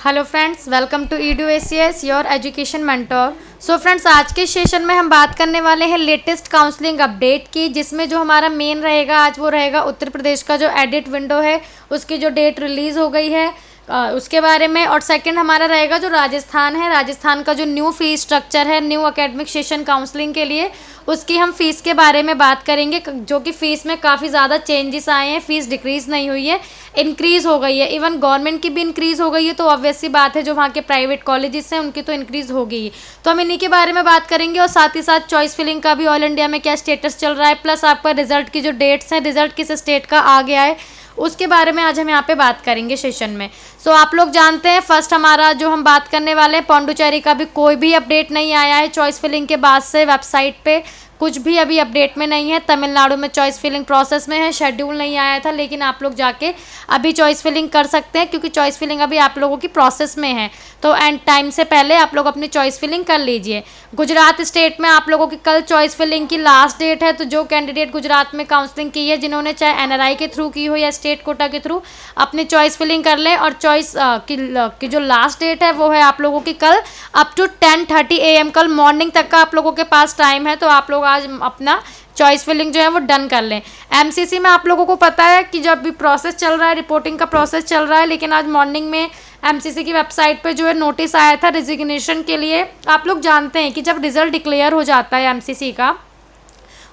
Hello friends, welcome to EDU-ACS your education mentor. So friends, आज के session में हम बात करने वाले हैं लेटेस्ट काउंसलिंग अपडेट की, जिसमें जो हमारा मेन रहेगा आज वो रहेगा उत्तर प्रदेश का जो एडिट विंडो है उसकी जो डेट रिलीज़ हो गई है उसके बारे में। और सेकंड हमारा रहेगा जो राजस्थान है, राजस्थान का जो न्यू फीस स्ट्रक्चर है न्यू एकेडमिक सेशन काउंसलिंग के लिए, उसकी हम फ़ीस के बारे में बात करेंगे, जो कि फ़ीस में काफ़ी ज़्यादा चेंजेस आए हैं। फ़ीस डिक्रीज़ नहीं हुई है, इंक्रीज़ हो गई है। इवन गवर्नमेंट की भी इंक्रीज़ हो गई है, तो ऑब्वियस सी बात है जो वहाँ के प्राइवेट कॉलेजेस हैं उनकी तो इंक्रीज़ हो गई है। तो हम इन्हीं के बारे में बात करेंगे और साथ ही साथ चॉइस फिलिंग का भी ऑल इंडिया में क्या स्टेटस चल रहा है, प्लस आपका रिजल्ट की जो डेट्स हैं, रिजल्ट किस स्टेट का आ गया है, उसके बारे में आज हम यहाँ पे बात करेंगे सेशन में। सो आप लोग जानते हैं फर्स्ट हमारा जो हम बात करने वाले हैं, पौंडुचेरी का भी कोई भी अपडेट नहीं आया है चॉइस फिलिंग के बाद से। वेबसाइट पे कुछ भी अभी अपडेट में नहीं है। तमिलनाडु में चॉइस फिलिंग प्रोसेस में है, शेड्यूल नहीं आया था, लेकिन आप लोग जाके अभी चॉइस फिलिंग कर सकते हैं, क्योंकि चॉइस फिलिंग अभी आप लोगों की प्रोसेस में है। तो एंड टाइम से पहले आप लोग अपनी चॉइस फिलिंग कर लीजिए। गुजरात स्टेट में आप लोगों की कल चॉइस फिलिंग की लास्ट डेट है, तो जो कैंडिडेट गुजरात में काउंसलिंग की है, जिन्होंने चाहे NRI के थ्रू की हो या स्टेट कोटा के थ्रू, अपनी चॉइस फिलिंग कर लें। और चॉइस की जो लास्ट डेट है वो है आप लोगों की कल अप टू 10:30 AM कल मॉर्निंग तक का आप लोगों के पास टाइम है। तो आप लोग आज अपना चॉइस फिलिंग जो है वो डन कर लें। MCC में आप लोगों को पता है कि जब भी प्रोसेस चल रहा है, रिपोर्टिंग का प्रोसेस चल रहा है, लेकिन आज मॉर्निंग में MCC की वेबसाइट पे जो है नोटिस आया था रेजिग्नेशन के लिए। आप लोग जानते हैं कि जब रिजल्ट डिक्लेयर हो जाता है MCC का,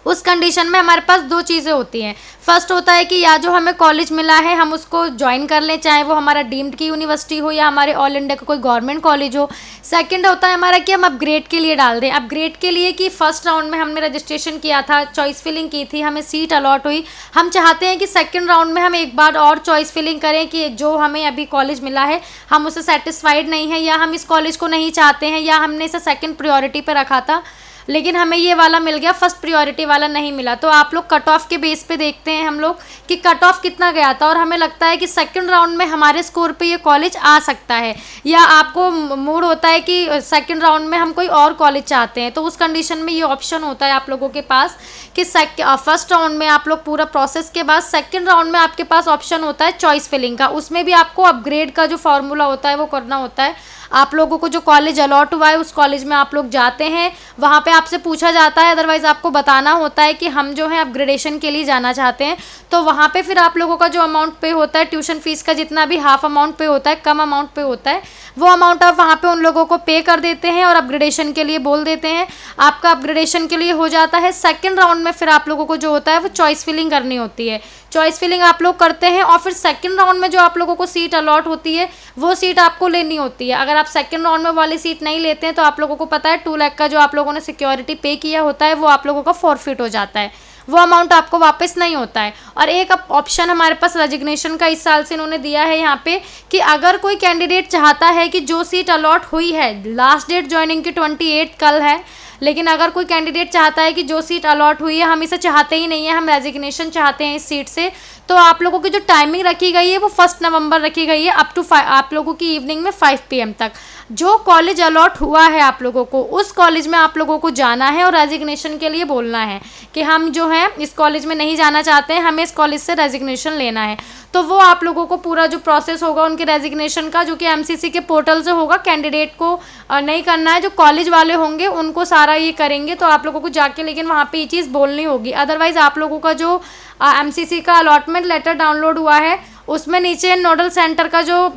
उस कंडीशन में हमारे पास दो चीज़ें होती हैं। फर्स्ट होता है कि या जो हमें कॉलेज मिला है हम उसको ज्वाइन कर लें, चाहे वो हमारा डीम्ड की यूनिवर्सिटी हो या हमारे ऑल इंडिया का कोई गवर्नमेंट कॉलेज हो। सेकंड होता है हमारा कि हम अपग्रेड के लिए डाल दें। अपग्रेड के लिए कि फर्स्ट राउंड में हमने रजिस्ट्रेशन किया था, चॉइस फिलिंग की थी, हमें सीट अलॉट हुई, हम चाहते हैं कि सेकेंड राउंड में हम एक बार और चॉइस फिलिंग करें कि जो हमें अभी कॉलेज मिला है हम उससे सेटिस्फाइड नहीं है, या हम इस कॉलेज को नहीं चाहते हैं, या हमने इसे सेकेंड प्रियोरिटी पर रखा था लेकिन हमें ये वाला मिल गया, फर्स्ट प्रायोरिटी वाला नहीं मिला। तो आप लोग कट ऑफ के बेस पे देखते हैं हम लोग कि कट ऑफ कितना गया था, और हमें लगता है कि सेकंड राउंड में हमारे स्कोर पे ये कॉलेज आ सकता है, या आपको मूड होता है कि सेकंड राउंड में हम कोई और कॉलेज चाहते हैं, तो उस कंडीशन में ये ऑप्शन होता है आप लोगों के पास कि फर्स्ट राउंड में आप लोग पूरा प्रोसेस के बाद सेकेंड राउंड में आपके पास ऑप्शन होता है चॉइस फिलिंग का। उसमें भी आपको अपग्रेड का जो फॉर्मूला होता है वो करना होता है। आप लोगों को जो कॉलेज अलॉट हुआ है उस कॉलेज में आप लोग जाते हैं, वहाँ पे आपसे पूछा जाता है, अदरवाइज़ आपको बताना होता है कि हम जो है अपग्रेडेशन के लिए जाना चाहते हैं। तो वहाँ पे फिर आप लोगों का जो अमाउंट पे होता है, ट्यूशन फीस का जितना भी हाफ अमाउंट पे होता है, कम अमाउंट पे होता है, वो अमाउंट आप वहाँ पे उन लोगों को पे कर देते हैं और अपग्रेडेशन के लिए बोल देते हैं। आपका अपग्रेडेशन के लिए हो जाता है। सेकेंड राउंड में फिर आप लोगों को जो होता है वो चॉइस फिलिंग करनी होती है। चॉइस फिलिंग आप लोग करते हैं और फिर सेकंड राउंड में जो आप लोगों को सीट अलॉट होती है वो सीट आपको लेनी होती है। अगर आप सेकंड राउंड में वाली सीट नहीं लेते हैं तो आप लोगों को पता है 2 लाख का जो आप लोगों ने सिक्योरिटी पे किया होता है वो आप लोगों का फॉरफिट हो जाता है, वो अमाउंट आपको वापस नहीं होता है। और एक ऑप्शन हमारे पास रेजिग्नेशन का इस साल से इन्होंने दिया है यहाँ पे कि अगर कोई कैंडिडेट चाहता है कि जो सीट अलॉट हुई है, लास्ट डेट ज्वाइनिंग की 28 कल है, लेकिन अगर कोई कैंडिडेट चाहता है कि जो सीट अलॉट हुई है हम इसे चाहते ही नहीं है, हम रेजिग्नेशन चाहते हैं इस सीट से, तो आप लोगों की जो टाइमिंग रखी गई है वो 1 नवंबर रखी गई है, अप टू आप लोगों की इवनिंग में 5 PM तक। जो कॉलेज अलॉट हुआ है आप लोगों को उस कॉलेज में आप लोगों को जाना है और रेजिग्नेशन के लिए बोलना है कि हम जो है इस कॉलेज में नहीं जाना चाहते हैं, हमें इस कॉलेज से रेजिग्नेशन लेना है। तो वो आप लोगों को पूरा जो प्रोसेस होगा उनके रेजिग्नेशन का, जो कि MCC के पोर्टल से होगा, कैंडिडेट को नहीं करना है, जो कॉलेज वाले होंगे उनको सारा ये करेंगे। तो आप लोगों को जाके लेकिन वहाँ पे ये चीज़ बोलनी होगी, अदरवाइज़ आप लोगों का जो MCC का अलॉटमेंट लेटर डाउनलोड हुआ है उसमें नीचे नोडल सेंटर का जो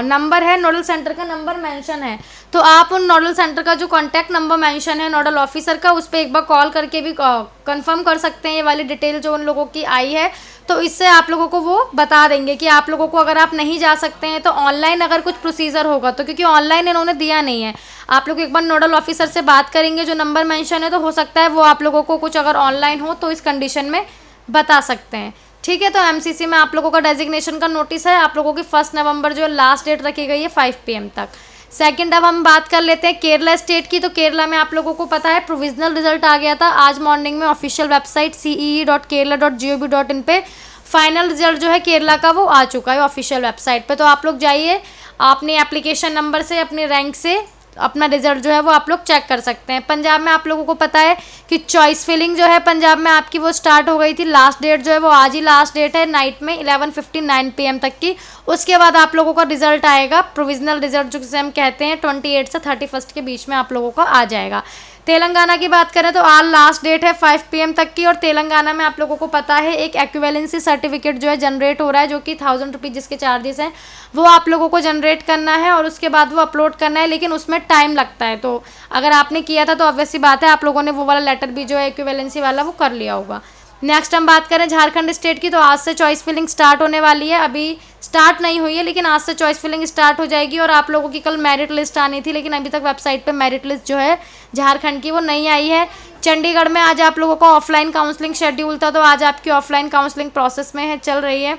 नंबर है, नोडल सेंटर का नंबर मेंशन है, तो आप उन नोडल सेंटर का जो कॉन्टैक्ट नंबर मेंशन है नोडल ऑफिसर का, उस पर एक बार कॉल करके भी कंफर्म कर सकते हैं ये वाली डिटेल जो उन लोगों की आई है। तो इससे आप लोगों को वो बता देंगे कि आप लोगों को अगर आप नहीं जा सकते हैं तो ऑनलाइन अगर कुछ प्रोसीजर होगा, तो क्योंकि ऑनलाइन इन्होंने दिया नहीं है, आप लोग एक बार नोडल ऑफिसर से बात करेंगे, जो नंबर मेंशन है, तो हो सकता है वो आप लोगों को कुछ अगर ऑनलाइन हो तो इस कंडीशन में बता सकते हैं। ठीक है, तो MCC में आप लोगों का डेजिग्नेशन का नोटिस है, आप लोगों की 1 नवंबर जो लास्ट डेट रखी गई है 5 PM तक। सेकंड अब हम बात कर लेते हैं केरला स्टेट की। तो केरला में आप लोगों को पता है प्रोविजनल रिजल्ट आ गया था आज मॉर्निंग में, ऑफिशियल वेबसाइट cee.kerala.gov.in पे फाइनल रिजल्ट जो है केरला का वो आ चुका है ऑफिशियल वेबसाइट पे। तो आप लोग जाइए अपने एप्लीकेशन नंबर से, अपने रैंक से अपना रिजल्ट जो है वो आप लोग चेक कर सकते हैं। पंजाब में आप लोगों को पता है कि चॉइस फिलिंग जो है पंजाब में आपकी वो स्टार्ट हो गई थी। लास्ट डेट जो है वो आज ही लास्ट डेट है, नाइट में 11:59 PM तक की। उसके बाद आप लोगों का रिजल्ट आएगा, प्रोविजनल रिजल्ट जिसे हम कहते हैं, 28 से 31 के बीच में आप लोगों को आ जाएगा। तेलंगाना की बात करें तो आज लास्ट डेट है 5 PM तक की, और तेलंगाना में आप लोगों को पता है एक एक्विवेलेंसी सर्टिफिकेट जो है जनरेट हो रहा है, जो कि 1000 रुपीज़ जिसके चार्जेस हैं वो आप लोगों को जनरेट करना है और उसके बाद वो अपलोड करना है, लेकिन उसमें टाइम लगता है। तो अगर आपने किया था तो ऑब्वियस सी बात है आप लोगों ने वो वाला लेटर भी जो है एक्विवेलेंसी वाला वो कर लिया होगा। नेक्स्ट हम बात करें झारखंड स्टेट की, तो आज से चॉइस फिलिंग स्टार्ट होने वाली है। अभी स्टार्ट नहीं हुई है लेकिन आज से चॉइस फिलिंग स्टार्ट हो जाएगी। और आप लोगों की कल मेरिट लिस्ट आनी थी, लेकिन अभी तक वेबसाइट पे मेरिट लिस्ट जो है झारखंड की वो नहीं आई है। चंडीगढ़ में आज आप लोगों का ऑफलाइन काउंसलिंग शेड्यूल था, तो आज आपकी ऑफलाइन काउंसलिंग प्रोसेस में है, चल रही है।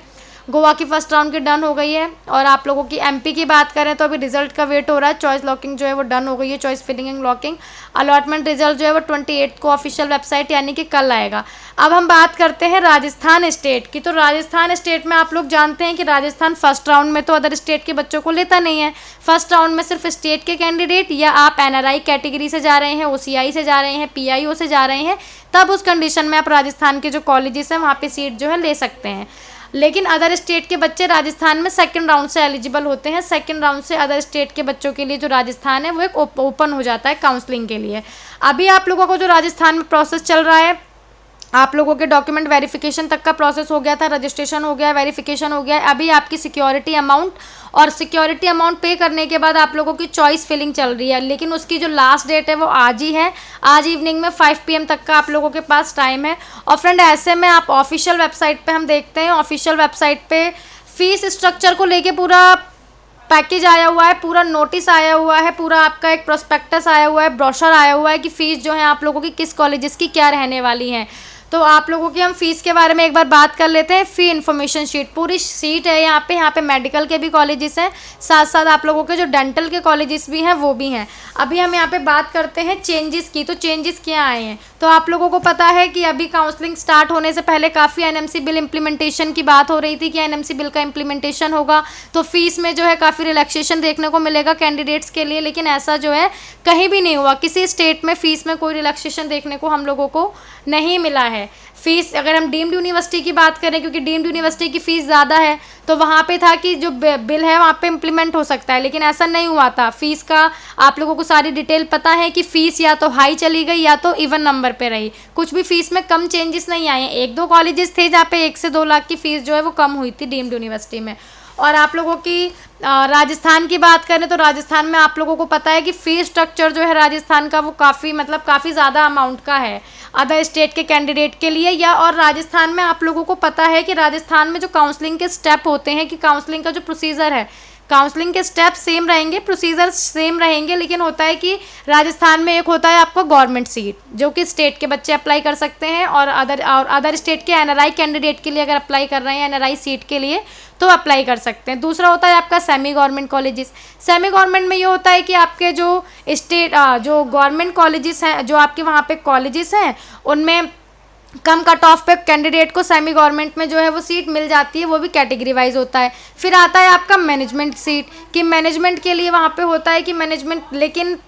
गोवा की फर्स्ट राउंड की डन हो गई है। और आप लोगों की एमपी की बात करें तो अभी रिजल्ट का वेट हो रहा है। चॉइस लॉकिंग जो है वो डन हो गई है, choice filling and locking. Allotment result जो है वो 28 को ऑफिशियल वेबसाइट यानी कि कल आएगा। अब हम बात करते हैं राजस्थान स्टेट की। तो राजस्थान स्टेट में आप लोग जानते हैं कि राजस्थान फर्स्ट राउंड में तो अदर स्टेट के बच्चों को लेता नहीं है। फर्स्ट राउंड में सिर्फ स्टेट के कैंडिडेट, या आप एनआरआई कैटेगरी से जा रहे हैं, ओसीआई से जा रहे हैं, पीआईओ से जा रहे हैं, तब उस कंडीशन में आप राजस्थान के जो कॉलेजेस हैं वहाँ पे सीट जो है ले सकते हैं। लेकिन अदर स्टेट के बच्चे राजस्थान में सेकंड राउंड से एलिजिबल होते हैं। सेकंड राउंड से अदर स्टेट के बच्चों के लिए जो राजस्थान है वो एक ओपन हो जाता है काउंसलिंग के लिए। अभी आप लोगों को जो राजस्थान में प्रोसेस चल रहा है, आप लोगों के डॉक्यूमेंट वेरिफिकेशन तक का प्रोसेस हो गया था, रजिस्ट्रेशन हो गया, वेरिफिकेशन हो गया। अभी आपकी सिक्योरिटी अमाउंट और सिक्योरिटी अमाउंट पे करने के बाद आप लोगों की चॉइस फिलिंग चल रही है, लेकिन उसकी जो लास्ट डेट है वो आज ही है। आज इवनिंग में 5 PM तक का आप लोगों के पास टाइम है। और फ्रेंड ऐसे में आप ऑफिशियल वेबसाइट पे हम देखते हैं, ऑफिशियल वेबसाइट पे फीस स्ट्रक्चर को लेके पूरा पैकेज आया हुआ है, पूरा नोटिस आया हुआ है, पूरा आपका एक प्रोस्पेक्टस आया हुआ है, ब्रोशर आया हुआ है कि फ़ीस जो है आप लोगों की किस कॉलेजेस की क्या रहने वाली हैं। तो आप लोगों की हम फीस के बारे में एक बार बात कर लेते हैं। फ़ी इन्फॉर्मेशन शीट पूरी शीट है यहाँ पे मेडिकल के भी कॉलेजेस हैं, साथ साथ आप लोगों के जो डेंटल के कॉलेजेस भी हैं वो भी हैं। अभी हम यहाँ पे बात करते हैं चेंजेस की। तो चेंजेस क्या आए हैं, तो आप लोगों को पता है कि अभी काउंसलिंग स्टार्ट होने से पहले काफ़ी एनएमसी बिल इम्प्लीमेंटेशन की बात हो रही थी कि एनएमसी बिल का इम्प्लीमेंटेशन होगा तो फीस में जो है काफ़ी रिलैक्सेशन देखने को मिलेगा कैंडिडेट्स के लिए, लेकिन ऐसा जो है कहीं भी नहीं हुआ। किसी स्टेट में फ़ीस में कोई रिलैक्सेशन देखने को हम लोगों को नहीं मिला है। फ़ीस अगर हम डीम्ड यूनिवर्सिटी की बात करें, क्योंकि डीम्ड यूनिवर्सिटी की फ़ीस ज़्यादा है, तो वहाँ पे था कि जो बिल है वहाँ पे इम्प्लीमेंट हो सकता है, लेकिन ऐसा नहीं हुआ था। फ़ीस का आप लोगों को सारी डिटेल पता है कि फ़ीस या तो हाई चली गई या तो इवन नंबर पे रही, कुछ भी फ़ीस में कम चेंजेस नहीं आए हैं। 1-2 कॉलेजेस थे जहाँ पे 1 से 2 लाख की फ़ीस जो है वो कम हुई थी डीम्ड यूनिवर्सिटी में। और आप लोगों की राजस्थान की बात करें तो राजस्थान में आप लोगों को पता है कि फ़ीस स्ट्रक्चर जो है राजस्थान का वो काफ़ी ज़्यादा अमाउंट का है अदर स्टेट के कैंडिडेट के लिए। या और राजस्थान में आप लोगों को पता है कि राजस्थान में जो काउंसलिंग के स्टेप होते हैं, कि काउंसलिंग का जो प्रोसीजर है, काउंसलिंग के स्टेप सेम रहेंगे, प्रोसीजर सेम रहेंगे, लेकिन होता है कि राजस्थान में एक होता है आपका गवर्नमेंट सीट जो कि स्टेट के बच्चे अप्लाई कर सकते हैं, और अदर स्टेट के एनआरआई कैंडिडेट के लिए अगर अप्लाई कर रहे हैं एनआरआई सीट के लिए तो अप्लाई कर सकते हैं। दूसरा होता है आपका semi government colleges. Semi government में ये होता है कि आपके जो जो गवर्नमेंट कॉलेजेस हैं, जो आपके वहाँ पे कॉलेजेस हैं, उनमें कम कट ऑफ पे कैंडिडेट को सेमी गवर्नमेंट में जो है वो सीट मिल जाती है, वो भी कैटेगरी वाइज होता है। फिर आता है आपका मैनेजमेंट सीट, कि मैनेजमेंट के लिए वहाँ पे होता है कि मैनेजमेंट, लेकिन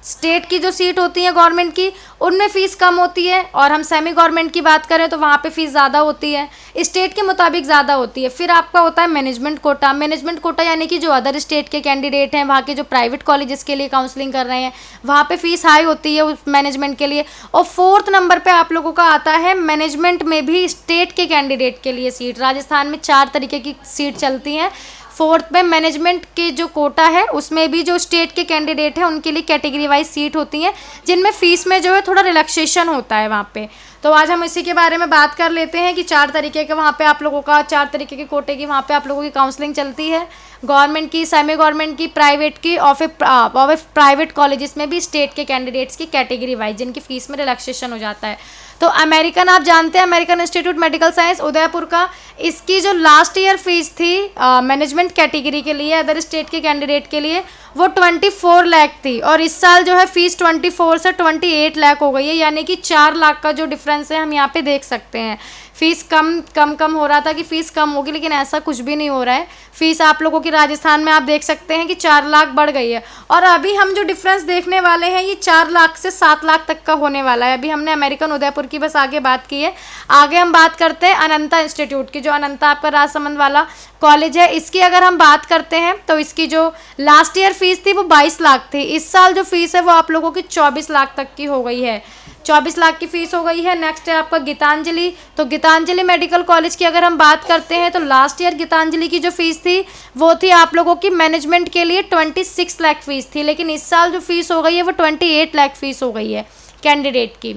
स्टेट की जो सीट होती है गवर्नमेंट की उनमें फ़ीस कम होती है, और हम सेमी गवर्नमेंट की बात करें तो वहाँ पे फ़ीस ज़्यादा होती है, स्टेट के मुताबिक ज़्यादा होती है। फिर आपका होता है मैनेजमेंट कोटा। मैनेजमेंट कोटा यानी कि जो अदर स्टेट के कैंडिडेट हैं, वहाँ के जो प्राइवेट कॉलेजेस के लिए काउंसलिंग कर रहे हैं, वहाँ पे फ़ीस हाई होती है उस मैनेजमेंट के लिए। और 4th नंबर पर आप लोगों का आता है मैनेजमेंट में भी स्टेट के कैंडिडेट के लिए सीट। राजस्थान में 4 तरीके की सीट चलती हैं। 4th में मैनेजमेंट के जो कोटा है उसमें भी जो स्टेट के कैंडिडेट हैं उनके लिए कैटेगरी वाइज सीट होती हैं, जिनमें फ़ीस में जो है थोड़ा रिलैक्सेशन होता है वहाँ पे। तो आज हम इसी के बारे में बात कर लेते हैं कि 4 तरीके के वहाँ पे आप लोगों का 4 तरीके के कोटे की वहाँ पे आप लोगों की काउंसलिंग चलती है, गवर्नमेंट की, सेमी गवर्नमेंट की, प्राइवेट की, और फिर प्राइवेट कॉलेजेस में भी स्टेट के कैंडिडेट्स की कैटेगरी वाइज जिनकी फ़ीस में रिलैक्सेशन हो जाता है। तो अमेरिकन आप जानते हैं, American institute medical science Udaipur का, इसकी जो लास्ट ईयर फीस थी मैनेजमेंट कैटेगरी के लिए अदर स्टेट के कैंडिडेट के लिए वो 24 लाख थी, और इस साल जो है फीस 24 से 28 लाख हो गई है, यानी कि 4 लाख का जो डिफरेंस है हम यहाँ पे देख सकते हैं। फ़ीस कम हो रहा था कि फ़ीस कम होगी, लेकिन ऐसा कुछ भी नहीं हो रहा है। फ़ीस आप लोगों की राजस्थान में आप देख सकते हैं कि 4 लाख बढ़ गई है। और अभी हम जो डिफरेंस देखने वाले हैं ये 4 लाख से 7 लाख तक का होने वाला है। अभी हमने अमेरिकन उदयपुर की बस आगे बात की है। आगे हम बात करते हैं अनंता इंस्टीट्यूट की, जो अनंता आपका राजसमंद वाला कॉलेज है। इसकी अगर हम बात करते हैं तो इसकी जो लास्ट ईयर फीस थी वो 22 लाख थी। इस साल जो फीस है वो आप लोगों की 24 लाख तक की हो गई है, 24 लाख की फीस हो गई है। नेक्स्ट है आपका गीतांजलि। तो गीतांजलि मेडिकल कॉलेज की अगर हम बात करते हैं तो लास्ट ईयर गीतांजलि की जो फीस थी वो थी आप लोगों की मैनेजमेंट के लिए 26 लाख फीस थी, लेकिन इस साल जो फीस हो गई है वो 28 लाख फीस हो गई है कैंडिडेट की,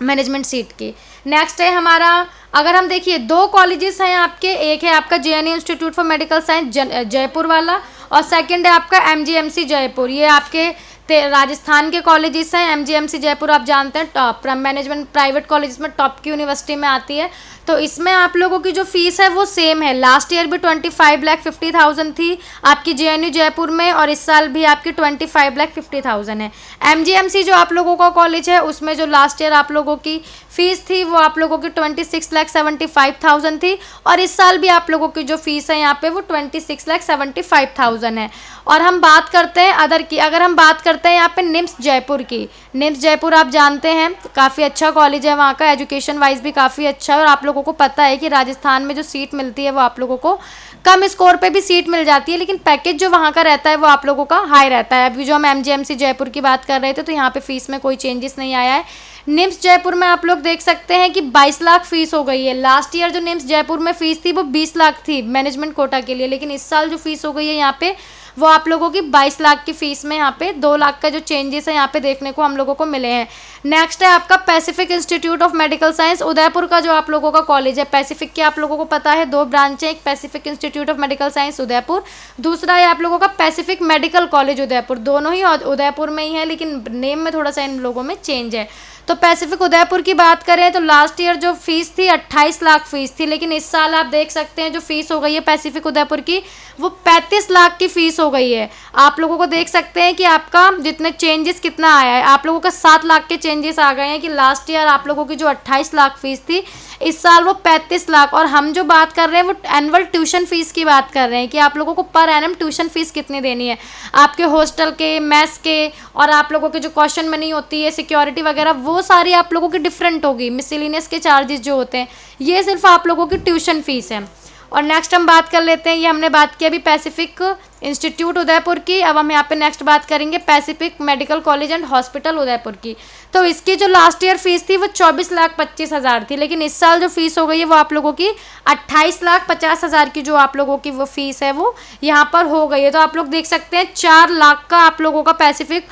मैनेजमेंट सीट की। नेक्स्ट है हमारा, अगर हम देखिए 2 कॉलेजेस हैं आपके, एक है आपका JNU institute for medical science Jaipur वाला, और सेकंड है आपका एमजीएमसी जयपुर। ये आपके राजस्थान के कॉलेजेस हैं। एमजीएमसी जयपुर आप जानते हैं टॉप मैनेजमेंट प्राइवेट कॉलेजेस में टॉप की यूनिवर्सिटी में आती है। तो इसमें आप लोगों की जो फीस है वो सेम है, लास्ट ईयर भी 25,50,000 थी आपकी जेएनयू जयपुर में, और इस साल भी आपकी 25,50,000 है। एमजीएमसी जो आप लोगों का कॉलेज है उसमें जो लास्ट ईयर आप लोगों की फीस थी वो आप लोगों की 26,75,000 थी, और इस साल भी आप लोगों की जो फीस है यहाँ पे वो 26,75,000 है। और हम बात करते हैं अदर की, अगर हम बात करते हैं यहाँ पे निम्स जयपुर की। निम्स जयपुर आप जानते हैं काफ़ी अच्छा कॉलेज है, वहाँ का एजुकेशन वाइज भी काफ़ी अच्छा है, और आप लोगों को पता है कि राजस्थान में जो सीट मिलती है वो आप लोगों को कम स्कोर पे भी सीट मिल जाती है, लेकिन पैकेज जो वहाँ का रहता है वो आप लोगों का हाई रहता है। अभी जो हम एमजीएमसी जयपुर की बात कर रहे थे तो यहाँ पे फीस में कोई चेंजेस नहीं आया है। निम्स जयपुर में आप लोग देख सकते हैं कि 22 लाख फीस हो गई है। लास्ट ईयर जो निम्स जयपुर में फीस थी वो 20 लाख थी मैनेजमेंट कोटा के लिए, लेकिन इस साल जो फीस हो गई है यहाँ पे वो आप लोगों की 22 लाख की फीस में यहाँ पे 2 लाख का जो चेंजेस है यहाँ पे देखने को हम लोगों को मिले हैं। नेक्स्ट है आपका Pacific institute of medical science Udaipur का जो आप लोगों का कॉलेज है। पैसिफिक के आप लोगों को पता है 2 ब्रांच है, एक Pacific institute of medical science Udaipur, दूसरा है आप लोगों का पैसिफिक मेडिकल कॉलेज उदयपुर। दोनों ही उदयपुर में ही है, लेकिन नेम में थोड़ा सा इन लोगों में चेंज है। तो पैसिफिक उदयपुर की बात करें तो लास्ट ईयर जो फीस थी 28 लाख फीस थी, लेकिन इस साल आप देख सकते हैं जो फीस हो गई है पैसिफिक उदयपुर की वो 35 लाख की फीस हो गई है। आप लोगों को देख सकते हैं कि आपका जितने चेंजेस कितना आया है, आप लोगों का 7 लाख के चेंजेस आ गए हैं कि लास्ट ईयर आप लोगों की जो 28 लाख फीस थी इस साल वो 35 लाख। और हम जो बात कर रहे हैं वो एनुअल ट्यूशन फीस की बात कर रहे हैं कि आप लोगों को पर एनम ट्यूशन फीस कितनी देनी है, आपके हॉस्टल के, मेस के, और आप लोगों के जो कॉशन मनी होती है, सिक्योरिटी वगैरह, वो सारी आप लोगों की डिफरेंट होगी। मिसलिनियस के चार्जेस जो होते हैं ये सिर्फ आप लोगों की ट्यूशन फीस है। और नेक्स्ट हम बात कर लेते हैं, ये हमने बात की अभी पैसिफिक इंस्टीट्यूट उदयपुर की, अब हम यहाँ पे नेक्स्ट बात करेंगे Pacific medical college and hospital Udaipur की। तो इसकी जो लास्ट ईयर फीस थी वो 24,25,000 थी, लेकिन इस साल जो फीस हो गई है वो आप लोगों की 28,50,000 की जो आप लोगों की वो फीस है वो यहाँ पर हो गई है। तो आप लोग देख सकते हैं 4 लाख का आप लोगों का पैसिफिक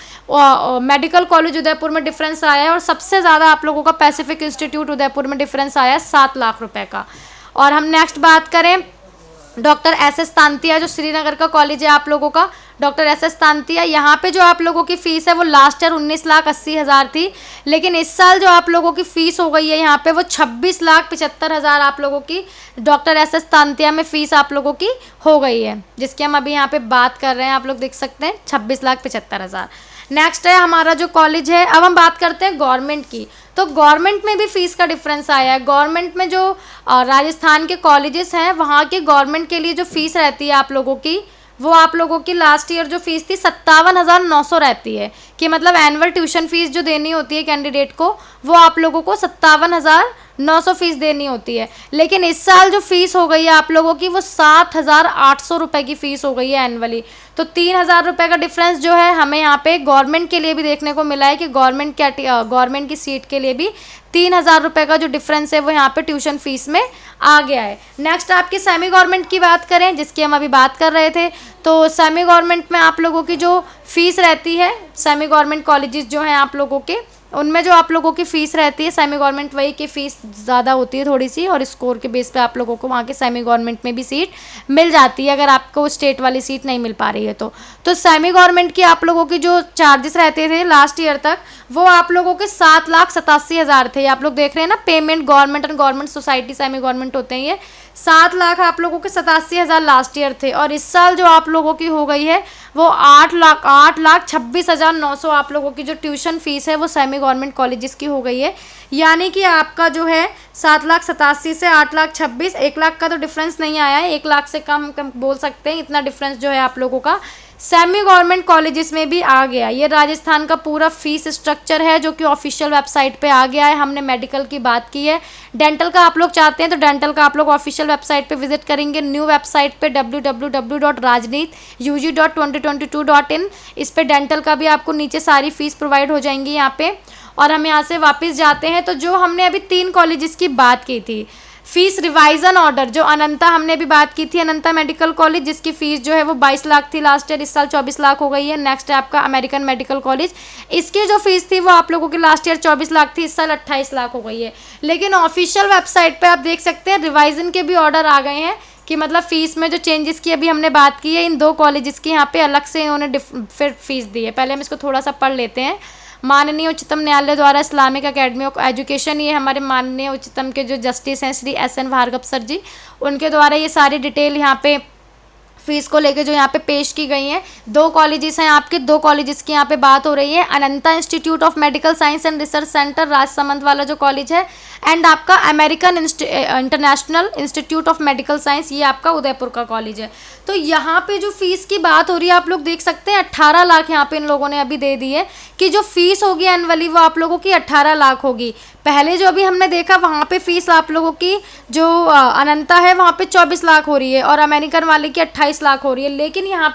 मेडिकल कॉलेज उदयपुर में डिफरेंस आया है, और सबसे ज़्यादा आप लोगों का पैसिफिक इंस्टीट्यूट उदयपुर में डिफरेंस आया है 7 लाख रुपये का। और हम नेक्स्ट बात करें डॉक्टर एस तांतिया जो श्रीनगर का कॉलेज है आप लोगों का, डॉक्टर एस तांतिया, यहाँ पे जो आप लोगों की फ़ीस है वो लास्ट ईयर 19,80,000 थी, लेकिन इस साल जो आप लोगों की फ़ीस हो गई है यहाँ पे वो 26,75,000 आप लोगों की डॉक्टर एस तांतिया में फ़ीस आप लोगों की हो गई है, जिसकी हम अभी यहाँ पे बात कर रहे हैं। आप लोग देख सकते हैं 26,75,000। नेक्स्ट है हमारा जो कॉलेज है, अब हम बात करते हैं गवर्नमेंट की। तो गवर्नमेंट में भी फ़ीस का डिफरेंस आया है। गवर्नमेंट में जो राजस्थान के कॉलेजेस हैं वहाँ के गवर्नमेंट के लिए जो फ़ीस रहती है आप लोगों की वो आप लोगों की लास्ट ईयर जो फीस थी 57,900 रहती है, कि मतलब एनुअल ट्यूशन फीस जो देनी होती है कैंडिडेट को वो आप लोगों को 57,900 फीस देनी होती है। लेकिन इस साल जो फीस हो गई है आप लोगों की वो 7,800 रुपये की फ़ीस हो गई है एनुअली। तो 3,000 रुपये का डिफरेंस जो है हमें यहाँ पे गवर्नमेंट के लिए भी देखने को मिला है कि गवर्नमेंट की सीट के लिए भी 3,000 रुपये का जो डिफरेंस है वो यहाँ पे ट्यूशन फीस में आ गया है। नेक्स्ट आपकी सेमी गवर्नमेंट की बात करें जिसकी हम अभी बात कर रहे थे, तो सेमी गवर्नमेंट में आप लोगों की जो फीस रहती है, सेमी गवर्नमेंट कॉलेजेस जो हैं आप लोगों के उनमें जो आप लोगों की फ़ीस रहती है सेमी गवर्नमेंट वही की फ़ीस ज़्यादा होती है थोड़ी सी, और स्कोर के बेस पे आप लोगों को वहाँ के सेमी गवर्नमेंट में भी सीट मिल जाती है अगर आपको स्टेट वाली सीट नहीं मिल पा रही है तो सेमी गवर्नमेंट की आप लोगों की जो चार्जेस रहते थे लास्ट ईयर तक वो आप लोगों के 7,87,000 थे। आप लोग देख रहे हैं ना, payment government and government society semi government होते हैं, ये 7 लाख आप लोगों के 87,000 लास्ट ईयर थे, और इस साल जो आप लोगों की हो गई है वो 8,26,900 आप लोगों की जो ट्यूशन फीस है वो सेमी गवर्नमेंट कॉलेजेस की हो गई है। यानी कि आपका जो है 7,87,000 से 8,26,000, 1,00,000 का तो डिफरेंस नहीं आया है, 1,00,000 से कम बोल सकते हैं, इतना डिफरेंस जो है आप लोगों का सेमी गवर्नमेंट कॉलेजेस में भी आ गया। ये राजस्थान का पूरा फीस स्ट्रक्चर है जो कि ऑफिशियल वेबसाइट पे आ गया है। हमने मेडिकल की बात की है, डेंटल का आप लोग चाहते हैं तो डेंटल का आप लोग ऑफिशियल वेबसाइट पे विजिट करेंगे, न्यू वेबसाइट पे www.rajneet.ug.2022.in, इस पे डेंटल का भी आपको नीचे सारी फीस प्रोवाइड हो जाएंगी यहाँ पे। और हम यहाँ से वापस जाते हैं तो जो हमने अभी 3 कॉलेजेस की बात की थी, फीस रिवाइजन ऑर्डर, जो अनंता हमने भी बात की थी, अनंता मेडिकल कॉलेज, जिसकी फीस जो है वो 22 लाख थी लास्ट ईयर, इस साल 24 लाख हो गई है। नेक्स्ट है आपका अमेरिकन मेडिकल कॉलेज, इसकी जो फीस थी वो आप लोगों की लास्ट ईयर 24 लाख थी, इस साल 28 लाख हो गई है। लेकिन ऑफिशियल वेबसाइट पे आप देख सकते हैं रिवाइजन के भी ऑर्डर आ गए हैं कि मतलब फीस में जो चेंजेस की अभी हमने बात की है, इन 2 कॉलेजेस की यहाँ पे अलग से इन्होंने फिर फीस दी है। पहले हम इसको थोड़ा सा पढ़ लेते हैं। माननीय उच्चतम न्यायालय द्वारा इस्लामिक अकेडमी ऑफ एजुकेशन, ये हमारे माननीय उच्चतम के जो जस्टिस हैं श्री SN भार्गव सर जी, उनके द्वारा ये सारी डिटेल यहाँ पे फीस को लेके जो यहाँ पे पेश की गई हैं। 2 कॉलेजेस हैं आपके, 2 कॉलेजेस की यहाँ पे बात हो रही है। Ananta institute of medical science and research centre Rajsamand वाला जो कॉलेज है, एंड आपका American international institute of medical science, ये आपका उदयपुर का कॉलेज है। तो यहाँ पे जो फीस की बात हो रही है आप लोग देख सकते हैं 18 लाख यहाँ पे इन लोगों ने अभी दे दी है कि जो फीस होगी एनुअली वो आप लोगों की 18 लाख होगी। पहले जो अभी हमने देखा वहाँ पे फीस आप लोगों की जो अनंता है वहाँ पे 24 लाख हो रही है और अमेरिकन वाले की 28 लाख हो रही है। लेकिन यहाँ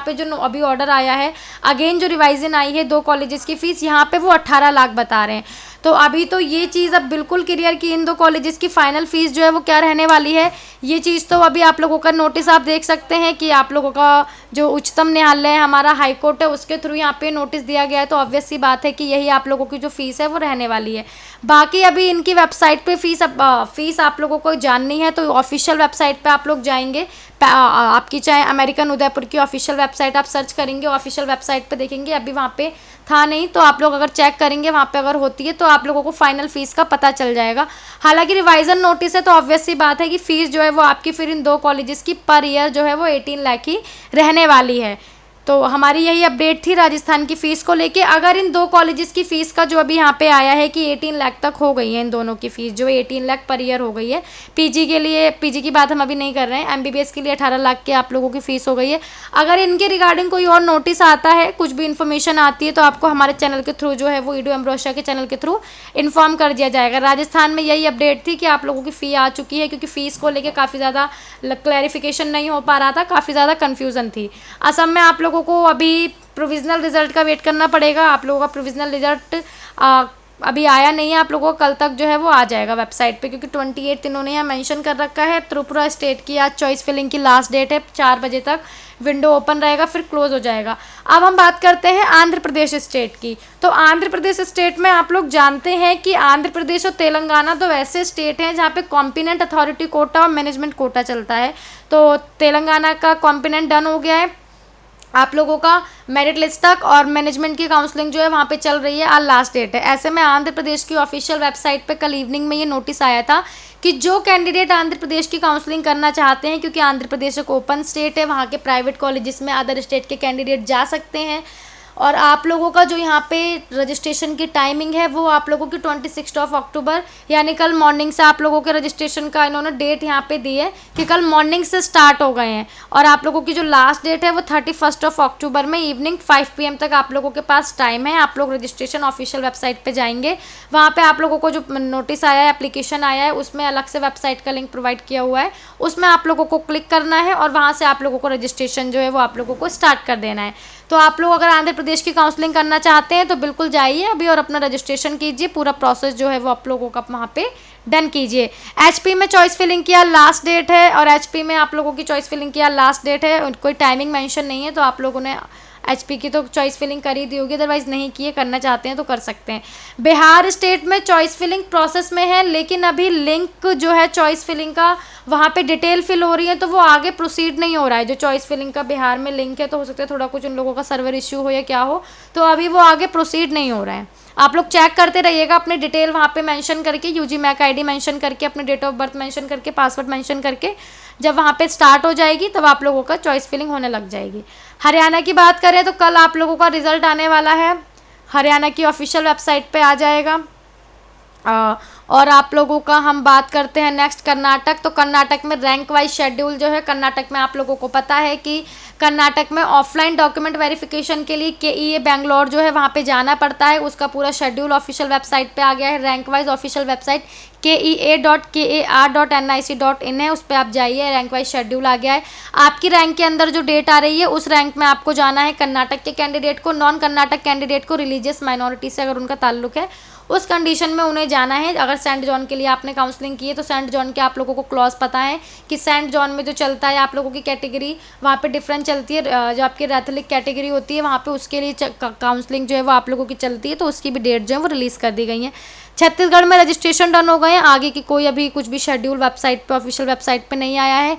पे जो अभी ऑर्डर आया है, अगेन जो रिवाइजन आई है 2 कॉलेजेस की फीस, यहाँ पे वो 18 लाख बता रहे हैं। तो अभी तो ये चीज़ अब बिल्कुल क्लियर कि इन 2 कॉलेजेस की फाइनल फीस जो है वो क्या रहने वाली है, ये चीज़ तो अभी आप लोगों का नोटिस आप देख सकते हैं कि आप लोगों का जो उच्चतम न्यायालय है, हमारा हाई कोर्ट है, उसके थ्रू यहाँ पे नोटिस दिया गया है। तो ऑब्वियस सी बात है कि यही आप लोगों की जो फीस है वो रहने वाली है। बाकी अभी इनकी वेबसाइट पे फीस आप लोगों को जाननी है तो ऑफिशियल वेबसाइट पे आप लोग जाएंगे, आपकी चाहे अमेरिकन उदयपुर की ऑफिशियल वेबसाइट आप सर्च करेंगे, ऑफिशियल वेबसाइट पे देखेंगे, अभी वहाँ पे था नहीं तो आप लोग अगर चेक करेंगे वहाँ पे अगर होती है तो आप लोगों को फाइनल फीस का पता चल जाएगा। हालांकि रिवाइजन नोटिस है तो ऑब्वियस सी बात है कि फीस जो है वो आपकी फिर इन 2 कॉलेजेस की पर ईयर जो है वो 18 लाख ही रहने वाली है। तो हमारी यही अपडेट थी राजस्थान की फ़ीस को लेके। अगर इन 2 कॉलेजेस की फ़ीस का जो अभी यहाँ पे आया है कि 18 लाख तक हो गई है, इन दोनों की फ़ीस जो 18 लाख पर ईयर हो गई है। पीजी के लिए, पीजी की बात हम अभी नहीं कर रहे हैं, एमबीबीएस के लिए 18 लाख की आप लोगों की फ़ीस हो गई है। अगर इनके रिगार्डिंग कोई और नोटिस आता है, कुछ भी इन्फॉर्मेशन आती है तो आपको हमारे चैनल के थ्रू जो है वो ईडू एम्ब्रोसिया के चैनल के थ्रू इन्फॉर्म कर दिया जाएगा। राजस्थान में यही अपडेट थी कि आप लोगों की फ़ी आ चुकी है, क्योंकि फ़ीस को लेकर काफ़ी ज़्यादा क्लैरिफिकेशन नहीं हो पा रहा था, काफ़ी ज़्यादा कन्फ्यूज़न थी। असम में आप लोगों को अभी प्रोविज़नल रिजल्ट का वेट करना पड़ेगा। आप लोगों का प्रोविज़नल रिजल्ट अभी आया नहीं है, आप लोगों को कल तक जो है वो आ जाएगा वेबसाइट पे, क्योंकि 28 इन्होंने यहाँ मेंशन कर रखा है। त्रिपुरा स्टेट की आज चॉइस फिलिंग की लास्ट डेट है, 4 बजे तक विंडो ओपन रहेगा, फिर क्लोज हो जाएगा। अब हम बात करते हैं आंध्र प्रदेश स्टेट की। तो आंध्र प्रदेश स्टेट में आप लोग जानते हैं कि आंध्र प्रदेश और तेलंगाना तो ऐसे स्टेट हैं जहाँ पे कॉम्पिटेंट अथॉरिटी कोटा और मैनेजमेंट कोटा चलता है। तो तेलंगाना का कॉम्पिटेंट डन हो गया है, आप लोगों का मेरिट लिस्ट तक और मैनेजमेंट की काउंसलिंग जो है वहाँ पे चल रही है, आज लास्ट डेट है। ऐसे में आंध्र प्रदेश की ऑफिशियल वेबसाइट पे कल इवनिंग में ये नोटिस आया था कि जो कैंडिडेट आंध्र प्रदेश की काउंसलिंग करना चाहते हैं, क्योंकि आंध्र प्रदेश एक ओपन स्टेट है, वहाँ के प्राइवेट कॉलेजेस में अदर स्टेट के कैंडिडेट जा सकते हैं। और आप लोगों का जो यहाँ पे रजिस्ट्रेशन की टाइमिंग है वो आप लोगों की 26 अक्टूबर यानी कल मॉर्निंग से आप लोगों के रजिस्ट्रेशन का इन्होंने डेट यहाँ पे दी है कि कल मॉर्निंग से स्टार्ट हो गए हैं। और आप लोगों की जो लास्ट डेट है वो 31 अक्टूबर में इवनिंग 5 PM तक आप लोगों के पास टाइम है। आप लोग रजिस्ट्रेशन ऑफिशियल वेबसाइट पर जाएंगे, वहाँ पर आप लोगों को जो नोटिस आया है, एप्लीकेशन आया है, उसमें अलग से वेबसाइट का लिंक प्रोवाइड किया हुआ है, उसमें आप लोगों को क्लिक करना है और वहाँ से आप लोगों को रजिस्ट्रेशन जो है वो आप लोगों को स्टार्ट कर देना है। तो आप लोग अगर आंध्र प्रदेश की काउंसलिंग करना चाहते हैं तो बिल्कुल जाइए अभी और अपना रजिस्ट्रेशन कीजिए, पूरा प्रोसेस जो है वो आप लोगों का वहाँ पे डन कीजिए। एचपी में चॉइस फिलिंग किया लास्ट डेट है, और एचपी में आप लोगों की चॉइस फिलिंग किया लास्ट डेट है, कोई टाइमिंग मेंशन नहीं है, तो आप लोगों ने एचपी की तो चॉइस फिलिंग कर ही दी होगी, अदरवाइज नहीं किए, करना चाहते हैं तो कर सकते हैं। बिहार स्टेट में चॉइस फिलिंग प्रोसेस में है, लेकिन अभी लिंक जो है चॉइस फिलिंग का वहाँ पे डिटेल फिल हो रही है, तो वो आगे प्रोसीड नहीं हो रहा है। जो चॉइस फिलिंग का बिहार में लिंक है, तो हो सकता है थोड़ा कुछ उन लोगों का सर्वर इश्यू हो या क्या हो, तो अभी वो आगे प्रोसीड नहीं हो रहा है। आप लोग चेक करते रहिएगा, अपनी डिटेल वहाँ पे मेंशन करके, यूजी मैक आईडी मेंशन करके, अपने डेट ऑफ बर्थ मेंशन करके, पासवर्ड मेंशन करके, जब वहाँ पे स्टार्ट हो जाएगी तब आप लोगों का चॉइस फिलिंग होने लग जाएगी। हरियाणा की बात करें तो कल आप लोगों का रिजल्ट आने वाला है, हरियाणा की ऑफिशियल वेबसाइट पे आ जाएगा। और आप लोगों का हम बात करते हैं नेक्स्ट कर्नाटक। तो कर्नाटक में रैंक वाइज शेड्यूल जो है, कर्नाटक में आप लोगों को पता है कि कर्नाटक में ऑफलाइन डॉक्यूमेंट वेरिफिकेशन के लिए KEA बेंगलोर जो है वहाँ पे जाना पड़ता है। उसका पूरा शेड्यूल ऑफिशियल वेबसाइट पे आ गया है। Rank wise official website kea.kar.nic.in है, उस पर आप जाइए, रैंक वाइज शेड्यूल आ गया है। आपकी रैंक के अंदर जो डेट आ रही है उस रैंक में आपको जाना है। कर्नाटक के कैंडिडेट को, नॉन कर्नाटक कैंडिडेट को, रिलीजियस माइनॉरिटी से अगर उनका ताल्लुक है उस कंडीशन में उन्हें जाना है। अगर सेंट जॉन के लिए आपने काउंसलिंग की है तो सेंट जॉन के आप लोगों को क्लॉज पता है कि सेंट जॉन में जो चलता है आप लोगों की कैटेगरी वहाँ पे डिफरेंट चलती है। जो आपकी कैथोलिक कैटेगरी होती है वहाँ पे उसके लिए काउंसलिंग जो है वो आप लोगों की चलती है, तो उसकी भी डेट जो है वो रिलीज़ कर दी गई है। छत्तीसगढ़ में रजिस्ट्रेशन डन हो गए हैं, आगे की कोई अभी कुछ भी शेड्यूल वेबसाइट पे, ऑफिशियल वेबसाइट पे नहीं आया है।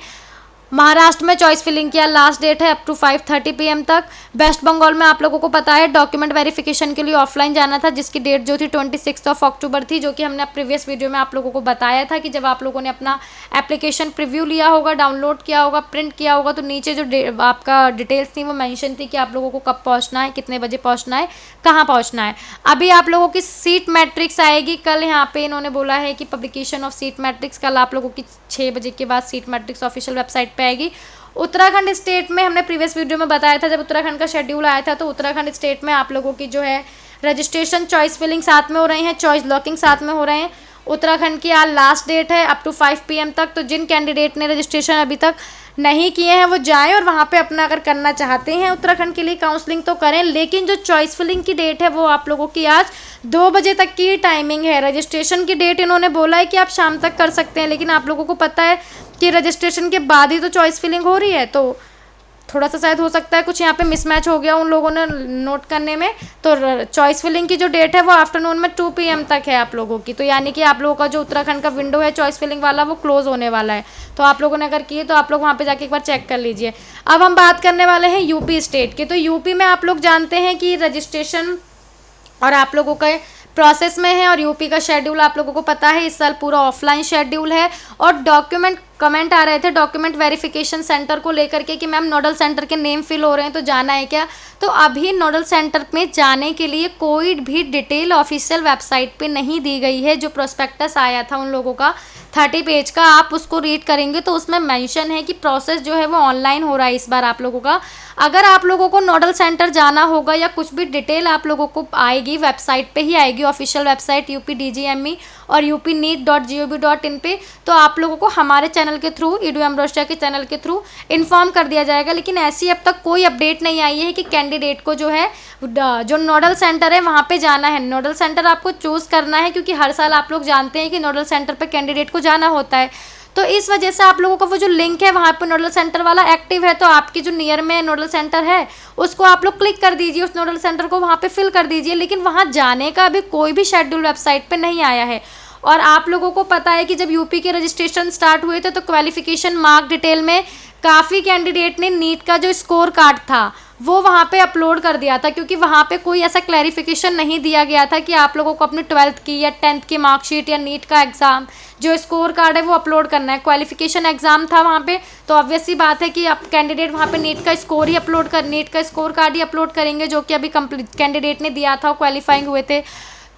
महाराष्ट्र में चॉइस फिलिंग की लास्ट डेट है अप टू 5:30 PM तक। वेस्ट बंगाल में आप लोगों को पता है डॉक्यूमेंट वेरिफिकेशन के लिए ऑफलाइन जाना था, जिसकी डेट जो थी 26 अक्टूबर थी, जो कि हमने प्रीवियस वीडियो में आप लोगों को बताया था कि जब आप लोगों ने अपना एप्लीकेशन प्रीव्यू लिया होगा, डाउनलोड किया होगा, प्रिंट किया होगा, तो नीचे जो आपका डिटेल्स थी वो मेंशन थी कि आप लोगों को कब पहुंचना है, कितने बजे पहुंचना है, कहाँ पहुंचना है। अभी आप लोगों की सीट मैट्रिक्स आएगी कल। यहाँ पे इन्होंने बोला है कि पब्लिकेशन ऑफ सीट मैट्रिक्स कल आप लोगों की 6 बजे के बाद सीट मैट्रिक्स ऑफिशियल वेबसाइट पे आएगी। उत्तराखंड स्टेट में हमने प्रीवियस वीडियो में बताया था, जब उत्तराखंड का शेड्यूल आया था, तो उत्तराखंड स्टेट में आप लोगों की जो है रजिस्ट्रेशन, चॉइस फिलिंग साथ में हो रही है, चॉइस लॉकिंग साथ में हो रहे हैं। उत्तराखंड की आज लास्ट डेट है अप टू 5 PM तक। तो जिन कैंडिडेट ने रजिस्ट्रेशन अभी तक नहीं किए हैं वो जाएं और वहाँ पे अपना अगर करना चाहते हैं उत्तराखंड के लिए काउंसलिंग तो करें। लेकिन जो चॉइस फिलिंग की डेट है वो आप लोगों की आज 2 बजे तक की टाइमिंग है। रजिस्ट्रेशन की डेट इन्होंने बोला है कि आप शाम तक कर सकते हैं, लेकिन आप लोगों को पता है कि रजिस्ट्रेशन के बाद ही तो चॉइस फिलिंग हो रही है, तो थोड़ा सा शायद हो सकता है कुछ यहाँ पे मिसमैच हो गया उन लोगों ने नोट करने में। तो चॉइस फिलिंग की जो डेट है वो आफ्टरनून में 2 PM तक है आप लोगों की। तो यानी कि आप लोगों का जो उत्तराखंड का विंडो है चॉइस फिलिंग वाला वो क्लोज होने वाला है। तो आप लोगों ने अगर किए तो आप लोग वहाँ पे जाके एक बार चेक कर लीजिए। अब हम बात करने वाले हैं यूपी स्टेट की। तो यूपी में आप लोग जानते हैं कि रजिस्ट्रेशन और आप लोगों का प्रोसेस में है, और यूपी का शेड्यूल आप लोगों को पता है इस साल पूरा ऑफलाइन शेड्यूल है। और डॉक्यूमेंट कमेंट आ रहे थे डॉक्यूमेंट वेरिफिकेशन सेंटर को लेकर के कि मैम नोडल सेंटर के नेम फिल हो रहे हैं तो जाना है क्या। तो अभी नोडल सेंटर में जाने के लिए कोई भी डिटेल ऑफिशियल वेबसाइट पे नहीं दी गई है। जो प्रोस्पेक्टस आया था उन लोगों का 30 पेज का, आप उसको रीड करेंगे तो उसमें मेंशन है कि प्रोसेस जो है वो ऑनलाइन हो रहा है इस बार आप लोगों का। अगर आप लोगों को नोडल सेंटर जाना होगा या कुछ भी डिटेल आप लोगों को आएगी, वेबसाइट पे ही आएगी, ऑफिशियल वेबसाइट UPDGME और upneet.gov.in पे, तो आप लोगों को हमारे चैनल के थ्रू, EDU रोस्टर के चैनल के थ्रू इन्फॉर्म कर दिया जाएगा। लेकिन ऐसी अब तक कोई अपडेट नहीं आई है कि कैंडिडेट को जो है जो नोडल सेंटर है वहाँ पे जाना है। नोडल सेंटर आपको चूज़ करना है, क्योंकि हर साल आप लोग जानते हैं कि नोडल सेंटर पे कैंडिडेट को जाना होता है। तो इस वजह से आप लोगों का वो जो लिंक है वहाँ पे नोडल सेंटर वाला एक्टिव है, तो आपकी जो नियर में नोडल सेंटर है उसको आप लोग क्लिक कर दीजिए, उस नोडल सेंटर को वहाँ पे फिल कर दीजिए। लेकिन वहाँ जाने का अभी कोई भी शेड्यूल वेबसाइट पे नहीं आया है। और आप लोगों को पता है कि जब यूपी के रजिस्ट्रेशन स्टार्ट हुए थे तो क्वालिफिकेशन मार्क डिटेल में काफ़ी कैंडिडेट ने नीट का जो स्कोर कार्ड था वो वहाँ पे अपलोड कर दिया था, क्योंकि वहाँ पे कोई ऐसा क्लैरिफिकेशन नहीं दिया गया था कि आप लोगों को अपनी 12th की या 10th की मार्कशीट या नीट का एग्ज़ाम जो स्कोर कार्ड है वो अपलोड करना है। क्वालिफिकेशन एग्जाम था वहाँ पे, तो ऑब्वियस सी बात है कि आप कैंडिडेट वहाँ पे नीट का स्कोर ही अपलोड कर, नीट का स्कोर कार्ड ही अपलोड करेंगे जो कि अभी कंप्लीट कैंडिडेट ने दिया था, क्वालिफाइंग हुए थे।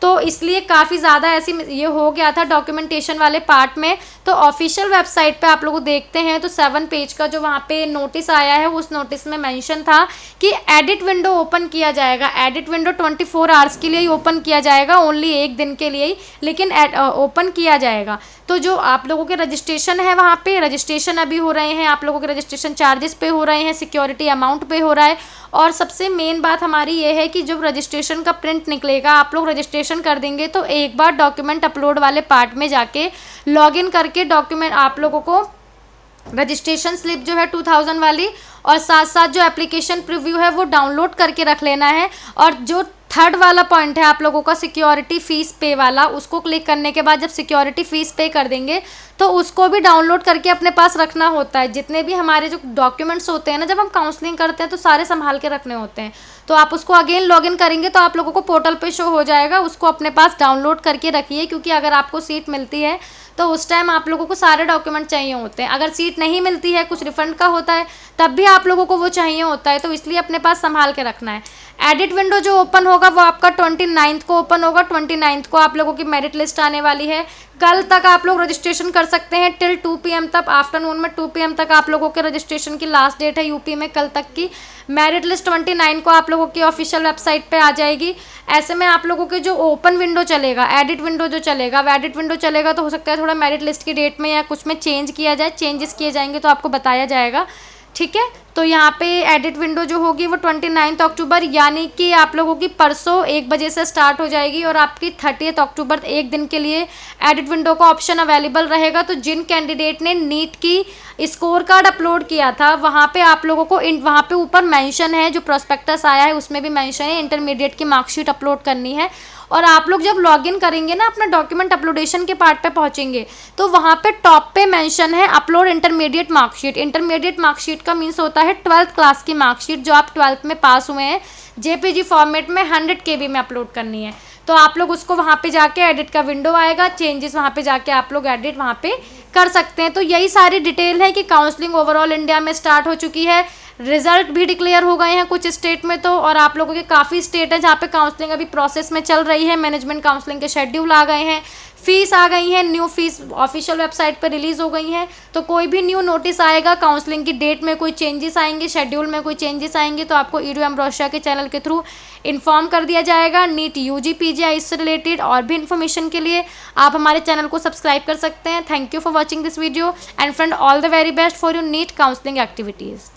तो इसलिए काफ़ी ज़्यादा ऐसी ये हो गया था डॉक्यूमेंटेशन वाले पार्ट में। तो ऑफिशियल वेबसाइट पे आप लोग देखते हैं तो 7 पेज का जो वहाँ पे नोटिस आया है उस नोटिस में मेंशन था कि एडिट विंडो ओपन किया जाएगा। एडिट विंडो 24 आवर्स के लिए ही ओपन किया जाएगा, ओनली एक दिन के लिए ही, लेकिन ओपन किया जाएगा। तो जो आप लोगों के रजिस्ट्रेशन है वहाँ पे रजिस्ट्रेशन अभी हो रहे हैं, आप लोगों के रजिस्ट्रेशन चार्जेस पे हो रहे हैं, सिक्योरिटी अमाउंट पे हो रहा है। और सबसे मेन बात हमारी ये है कि जब रजिस्ट्रेशन का प्रिंट निकलेगा, आप लोग रजिस्ट्रेशन कर देंगे तो एक बार डॉक्यूमेंट अपलोड वाले पार्ट में जाके लॉगिन करके डॉक्यूमेंट आप लोगों को रजिस्ट्रेशन स्लिप जो है 2000 वाली और साथ साथ जो एप्लीकेशन प्रीव्यू है वो डाउनलोड करके रख लेना है। और जो थर्ड वाला पॉइंट है आप लोगों का सिक्योरिटी फ़ीस पे वाला, उसको क्लिक करने के बाद जब सिक्योरिटी फ़ीस पे कर देंगे तो उसको भी डाउनलोड करके अपने पास रखना होता है। जितने भी हमारे जो डॉक्यूमेंट्स होते हैं ना, जब हम काउंसलिंग करते हैं तो सारे संभाल के रखने होते हैं। तो आप उसको अगेन लॉगिन करेंगे तो आप लोगों को पोर्टल पे शो हो जाएगा, उसको अपने पास डाउनलोड करके रखिए, क्योंकि अगर आपको सीट मिलती है तो उस टाइम आप लोगों को सारे डॉक्यूमेंट चाहिए होते हैं। अगर सीट नहीं मिलती है, कुछ रिफंड का होता है, तब भी आप लोगों को वो चाहिए होता है, तो इसलिए अपने पास संभाल के रखना है। एडिट विंडो जो ओपन होगा वो आपका 29 को ओपन होगा। 29 को आप लोगों की मेरिट लिस्ट आने वाली है। कल तक आप लोग रजिस्ट्रेशन कर सकते हैं टिल 2 PM तक, आफ्टरनून में 2 PM तक आप लोगों के रजिस्ट्रेशन की लास्ट डेट है यूपी में, कल तक की। मेरिट लिस्ट 29 को आप लोगों की ऑफिशियल वेबसाइट पे आ जाएगी। ऐसे में आप लोगों के जो ओपन विंडो चलेगा, एडिट विंडो जो चलेगा, अब एडिट विंडो चलेगा तो हो सकता है थोड़ा मेरिट लिस्ट की डेट में या कुछ में चेंज किया जाए, चेंजेस किए जाएंगे तो आपको बताया जाएगा, ठीक है। तो यहाँ पे एडिट विंडो जो होगी वो 29 अक्टूबर यानी कि आप लोगों की परसों 1 बजे से स्टार्ट हो जाएगी और आपकी 30 अक्टूबर एक दिन के लिए एडिट विंडो का ऑप्शन अवेलेबल रहेगा। तो जिन कैंडिडेट ने नीट की स्कोर कार्ड अपलोड किया था वहाँ पे आप लोगों को वहाँ पे ऊपर मेंशन है, जो प्रोस्पेक्टस आया है उसमें भी मेंशन है, इंटरमीडिएट की मार्कशीट अपलोड करनी है। और आप लोग जब लॉगिन करेंगे ना, अपना डॉक्यूमेंट अपलोडेशन के पार्ट पे पहुंचेंगे तो वहाँ पे टॉप पे मेंशन है upload intermediate marksheet. Intermediate marksheet का मीन्स होता है 12th क्लास की मार्कशीट जो आप 12th में पास हुए हैं, जेपीजी फॉर्मेट में 100 KB में अपलोड करनी है। तो आप लोग उसको वहाँ पे जाके एडिट का विंडो आएगा, चेंजेस वहाँ पे जाके आप लोग एडिट वहाँ पे कर सकते हैं। तो यही सारी डिटेल है कि काउंसलिंग ओवरऑल इंडिया में स्टार्ट हो चुकी है। रिजल्ट भी डिक्लेयर हो गए हैं कुछ स्टेट में तो, और आप लोगों के काफ़ी स्टेट हैं जहाँ पे काउंसलिंग अभी प्रोसेस में चल रही है। मैनेजमेंट काउंसलिंग के शेड्यूल आ गए हैं, फीस आ गई है, न्यू फीस ऑफिशियल वेबसाइट पर रिलीज हो गई है। तो कोई भी न्यू नोटिस आएगा, काउंसलिंग की डेट में कोई चेंजेस आएंगे, शेड्यूल में कोई चेंजेस आएंगे तो आपको ईडू एम्ब्रोसिया के चैनल के थ्रू इन्फॉर्म कर दिया जाएगा। नीट यूजी पीजीआई इससे रिलेटेड और भी इन्फॉर्मेशन के लिए आप हमारे चैनल को सब्सक्राइब कर सकते हैं। Thank you for watching this video and friend all the very best for your NEET counselling activities.